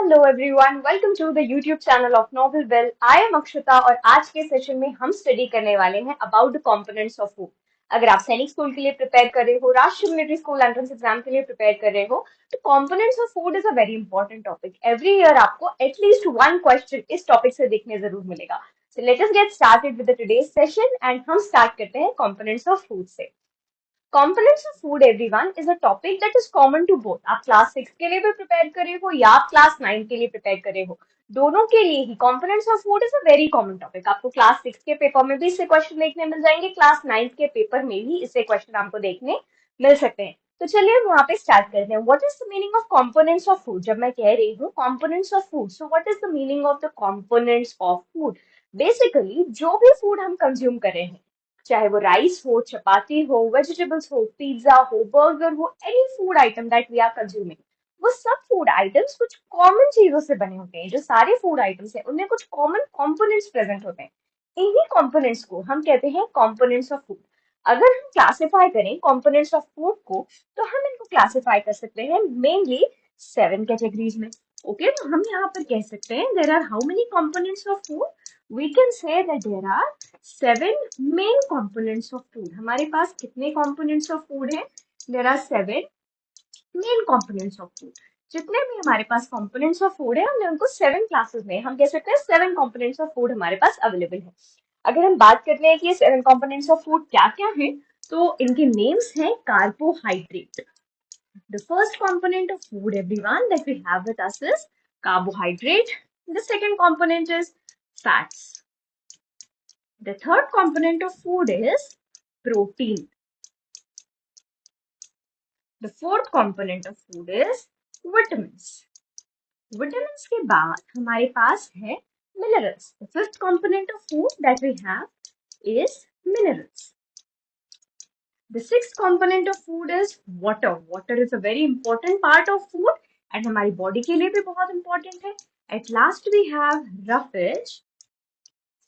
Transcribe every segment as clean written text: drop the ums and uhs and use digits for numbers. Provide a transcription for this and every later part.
Hello everyone, welcome to the YouTube channel of Noble Bell. I am Akshata और आज के session में हम स्टडी करने वाले हैं about the components of food. अगर आप सैनिक स्कूल के लिए प्रिपेयर कर रहे हो, राष्ट्रीय मिलिट्री स्कूल एंट्रेंस एग्जाम के लिए प्रिपेयर कर रहे हो, तो components of food is a very important topic. Every year आपको एटलीस्ट वन क्वेश्चन इस टॉपिक से देखने जरूर मिलेगा। So let us get started with the today's session and हम स्टार्ट करते हैं कंपोनेंट्स ऑफ फूड से। Components of food everyone is a topic that is common to both। आप क्लास 6 के लिए भी प्रिपेयर कर रहे हो या आप क्लास 9 के लिए प्रिपेयर कर रहे हो, दोनों के लिए ही components of food is a very common topic। आपको क्लास 6 के पेपर में भी इससे क्वेश्चन देखने मिल जाएंगे, क्लास 9 के पेपर में भी इससे क्वेश्चन आपको देखने मिल सकते हैं। तो चलिए वहां पे स्टार्ट करते हैं। What is the meaning of components of food? जब मैं कह रही हूँ components of food, so what is the meaning of the components of food? Basically जो भी फूड हम कंज्यूम कर रहे हैं, चाहे वो राइस हो, चपाती हो, वेजिटेबल्स हो, पिज्जा हो, बर्गर हो, any food item that we are consuming, वो सब फूड आइटम्स कुछ कॉमन चीजों से बने होते हैं। जो सारे फूड आइटम्स हैं उनमें कुछ कॉमन कंपोनेंट्स प्रेजेंट होते हैं। इन्हीं कंपोनेंट्स को हम कहते हैं कंपोनेंट्स ऑफ फूड। अगर हम क्लासिफाई करें कंपोनेंट्स ऑफ फूड को, तो हम इनको क्लासिफाई कर सकते हैं मेनली 7 कैटेगरीज में। ओके, तो हम यहाँ पर कह सकते हैं there are how many components of food? We can say that there are 7 main components of food. हमारे पास कितने कंपोनेंट्स ऑफ फूड है? There are 7 main components of food. जितने भी हमारे पास कंपोनेंट्स ऑफ फूड है, हमने उनको 7 क्लासेस में, हम कह सकते हैं 7 कंपोनेंट्स ऑफ फूड हमारे पास अवेलेबल है। अगर हम बात करते हैं कि ये 7 कंपोनेंट्स ऑफ फूड क्या क्या है, तो इनके नेम्स हैं carbohydrate. The first component of food, everyone, that we have with us is carbohydrate. The second component is fats. The third component of food is protein. The fourth component of food is vitamins. Vitamins के बाद हमारे पास है minerals. The fifth component of food that we have is minerals. The sixth component of food is water. Water is a very important part of food and हमारी body के लिए भी बहुत important है. At last we have roughage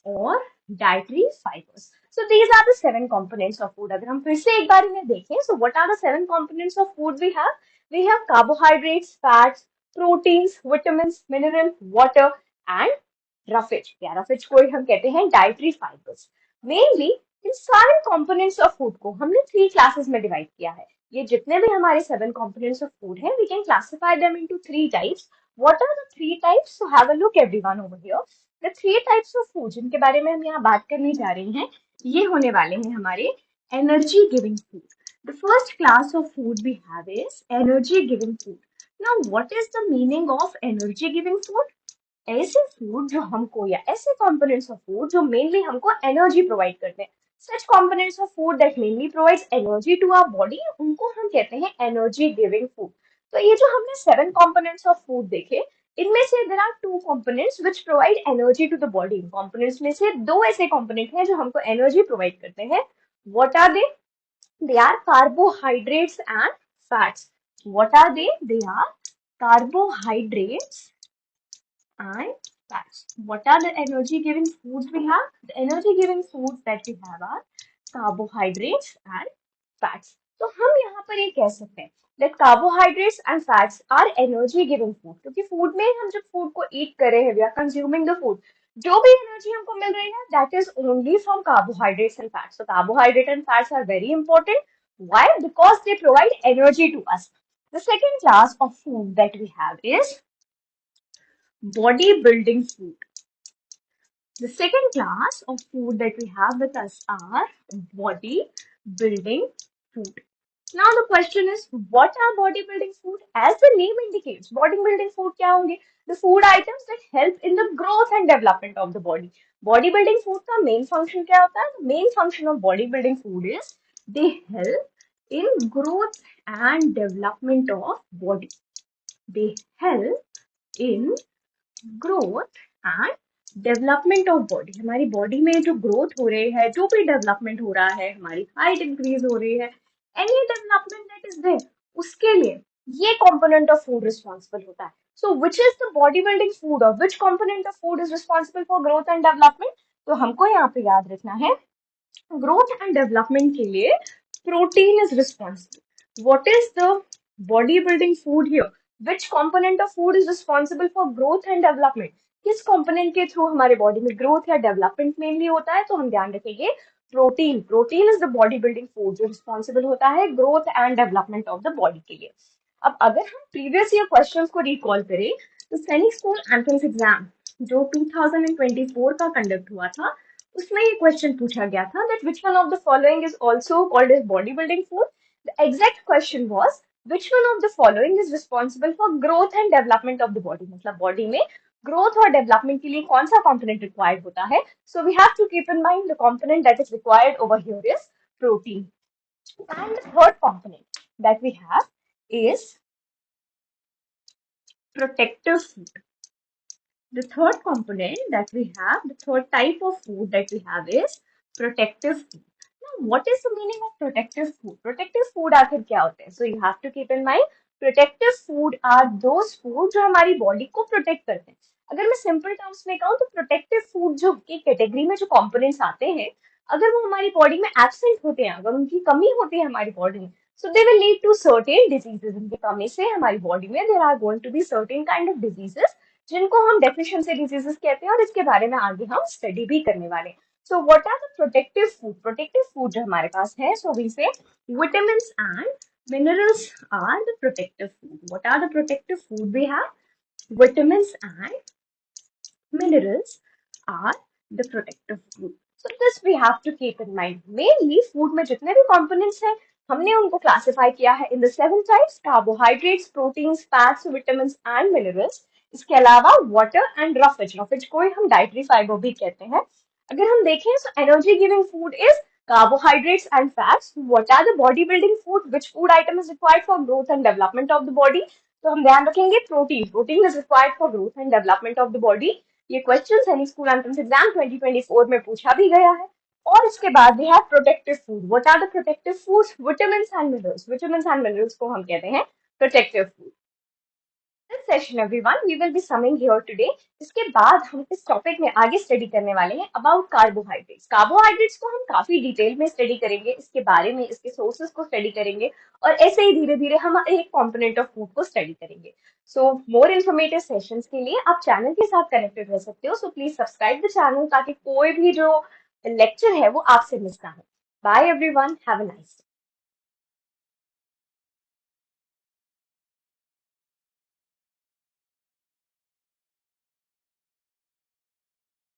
or dietary fibers. So these are the 7 components of food. अगर हम फिर से एक बार इन्हें देखें, so what are the 7 components of food we have? We have carbohydrates, fats, proteins, vitamins, mineral, water and roughage. या roughage को ही हम कहते हैं dietary fibers. Mainly इन सारे कंपोनेंट्स ऑफ फूड को हमने 3 क्लासेस में डिवाइड किया है। ये जितने भी हमारे 7 कंपोनेंट्स ऑफ फूड हैं, we can classify them into 3 types. What are the 3 types? So have a look everyone over here. The 3 types of food जिनके बारे में हम यहाँ बात करने जा रहे हैं, ये होने वाले हैं हमारे energy giving food. The first class of food we have is energy giving food. Now what is the meaning of energy giving food? ऐसे फूड जो हमको, या ऐसे कंपोनेंट्स ऑफ फूड जो मेनली हमको एनर्जी प्रोवाइड करते हैं, such components of food that mainly provides energy to our body, उनको हम कहते हैं energy giving food। तो ये जो हमने 7 components of food देखे, इनमें से there are 2 components which provide energy to the body। components में से 2 ऐसे component हैं जो हमको energy provide करते हैं। What are they? They are carbohydrates and fats. What are they? They are carbohydrates and fats. What are the energy giving foods we have? The energy giving foods that we have are carbohydrates and fats. तो हम यहाँ पर ये कह सकते हैं that carbohydrates and fats are energy giving food, क्योंकि food में हम जब फूड को ईट कर रहे हैं, we are consuming the food, जो भी एनर्जी हमको मिल रही है that is only from carbohydrates and fats. So carbohydrates and fats are very important. Why? Because they provide energy to us. The second class of food that we have is bodybuilding food. The second class of food that we have with us are bodybuilding food. Now the question is, what are bodybuilding food? As the name indicates, bodybuilding food क्या होंगे? The food items that help in the growth and development of the body. Bodybuilding food का main function क्या होता है? The main function of bodybuilding food is they help in growth and development of body. They help in growth and development of body. हमारी body में जो growth हो रही है, जो भी डेवलपमेंट हो रहा है, हमारी हाइट इंक्रीज हो रही है, any development that is there, उसके लिए ये कंपोनेंट ऑफ फूड रिस्पॉन्सिबल होता है। So which is the body building food और which component of food is responsible for growth and development? तो हमको यहाँ पे याद रखना है, ग्रोथ एंड डेवलपमेंट के लिए protein is responsible. What is the body building food here? Which component of food is responsible for growth and development, किस कॉम्पोनेंट के थ्रू हमारे बॉडी में ग्रोथ या डेवलपमेंट मेनली होता है, तो हम ध्यान रखेंगे protein. Protein is the body building food जो रिस्पॉन्सिबल होता है growth and development of the body के लिए। अब अगर हम प्रीवियस ईयर क्वेश्चंस को रिकॉल करें तो सैनिक स्कूल एंट्रेंस एग्जाम जो 2024 का कंडक्ट हुआ था उसमें ये क्वेश्चन पूछा गया था that which one of the following is also called as body building food. The exact question was which one of the following is responsible for growth and development of the body, मतलब body में growth और development के लिए कौन सा component required होता है। So we have to keep in mind the component that is required over here is protein. And the third component that we have is protective food. The third component that we have, the third type of food that we have is protective food. Now, what is the meaning of protective food? Protective food आखिर क्या होते हैं? So you have to keep in mind, protective food are those food जो हमारी body को protect करते हैं। अगर मैं सिंपल टर्म्स में कहूँ तो प्रोटेक्टिव फूड जो की कैटेगरी में जो कंपोनेंट्स आते हैं, अगर वो हमारी बॉडी में एब्सेंट होते हैं, अगर उनकी कमी होती है हमारी बॉडी में, so they will lead to certain diseases। इनकी कमी से हमारी बॉडी में there are going to be certain kind of diseases जिनको हम डेफिशिएंसी डिजीजेस कहते हैं और इसके बारे में आगे हम स्टडी भी करने वाले हैं। So what are the protective food? Protective food जो हमारे पास है, so we say vitamins and minerals are the protective food. What are the protective food? We have vitamins and minerals are the protective food. So this we have to keep in mind. Mainly food में जितने भी components हैं हमने उनको classify किया है in the 7 types: carbohydrates, proteins, fats, vitamins and minerals। इसके अलावा water and roughage को ही हम dietary fiber भी कहते हैं। अगर हम देखें so energy giving food is carbohydrates and fats। What are the body building food? Which food item is required for growth and development of the body? तो हम ध्यान रखेंगे protein. Protein is required for growth and development of the body. ये question Sainik school entrance exam 2024 में पूछा भी गया है। और इसके बाद we have protective food. What are the protective foods? Vitamins and minerals. Vitamins and minerals को हम कहते हैं protective food. This session everyone, we will be summing here today। इसके बाद हम इस टॉपिक में आगे स्टडी करने वाले हैं अबाउट कार्बोहाइड्रेट्स। कार्बोहाइड्रेट्स को हम काफी डिटेल में स्टडी करेंगे, इसके बारे में, इसके सोर्सेज को स्टडी करेंगे और ऐसे ही धीरे धीरे हम एक कंपोनेंट ऑफ फूड को स्टडी करेंगे। सो मोर इन्फॉर्मेटिव सेशंस के लिए आप चैनल के साथ कनेक्टेड रह सकते हो। So please subscribe the channel ताकि कोई भी जो लेक्चर है वो आपसे मिस ना हो। Bye everyone, have a nice day.